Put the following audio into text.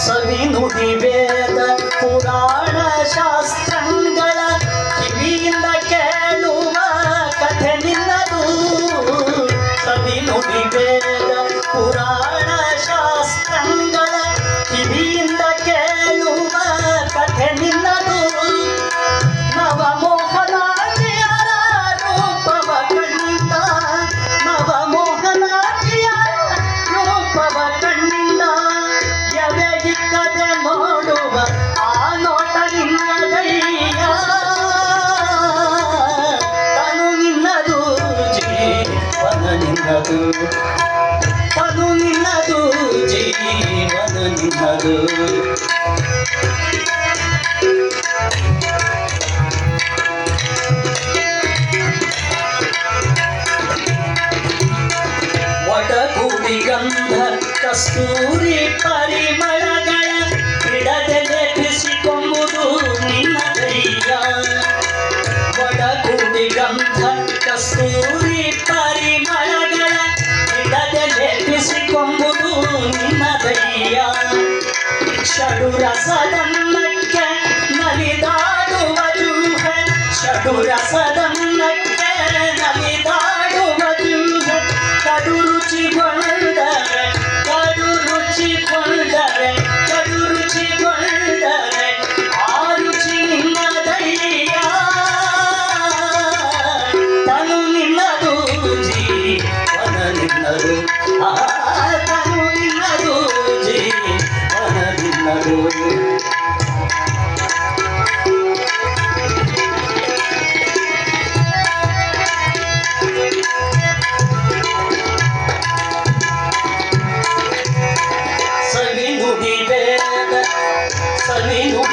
ಸವಿ ನುಡಿ ವೇದ ಪುರಾಣ ಶಾಸ್ತ್ರಗಳ ಕಿವಿಯಿಂದ ಕೇಳುವ ಕಥೆ ನಿನ್ನದು. ಸವಿ ನುಡಿ ವೇದ ಪುರಾಣ ಶಾಸ್ತ್ರಗಳ ಕಿವಿಯಿಂದ ಕೇಳುವ ಕಥೆ ನಿನ್ನದು. ನವಮೋಹನಾಟಿಯರ ರೂಪವ ಕಂಡ, ನವಮೋಹನಾಟಿಯರ ರೂಪವ ಕಂಡ ಎವೆಗಿಕ್ಕದೆ ನೋಡುವ ಆ ನೋಟ ನಿನ್ನದಯ್ಯ. ತನು ನಿನ್ನದು ಜೀವನ ನಿನ್ನದು, ತನು ನಿನ್ನದು ಜೀವನ ನಿನ್ನದು. ಒಡಗೂಡಿ ಗಂಧ ಕಸ್ತೂರಿ ಪರಿಮಳಗಳ ಬಿಡದೆ ಲೇಪಿಸಿಕೊಂಬುದು ನಿನ್ನದಯ್ಯ. ಒಡಗೂಡಿ ಗಂಧ ಕಸ್ತೂರಿ ಪರಿಮಳಗಳ ಬಿಡದೆ ಲೇಪಿಸಿಕೊಂಬುದು ನಿನ್ನದಯ್ಯ. ಷಡುರಸದನ್ನಕ್ಕೆ ನಲಿದಾಡುವ ಜೂಹೆ, ಷಡುರಸದನ್ನಕ್ಕೆ ನಲಿದಾಡುವ ಜೂಹೆ. ಕಡು ರುಚಿಗೊಂಡರೆ, ಕಡು ರುಚಿಗೊಂಡರೆ, ಕಡು ರುಚಿಗೊಂಡರೆ ಆ ರುಚಿ ನಿನ್ನದಯ್ಯ. ತನು ನಿನ್ನದು ಜೀವನ ನಿನ್ನದು, ತನು ನಿನ್ನದು ಜೀವನ ನಿನ್ನದು. ಸವಿ ನುಡಿ ವೇದ, ಸವಿ ನುಡಿ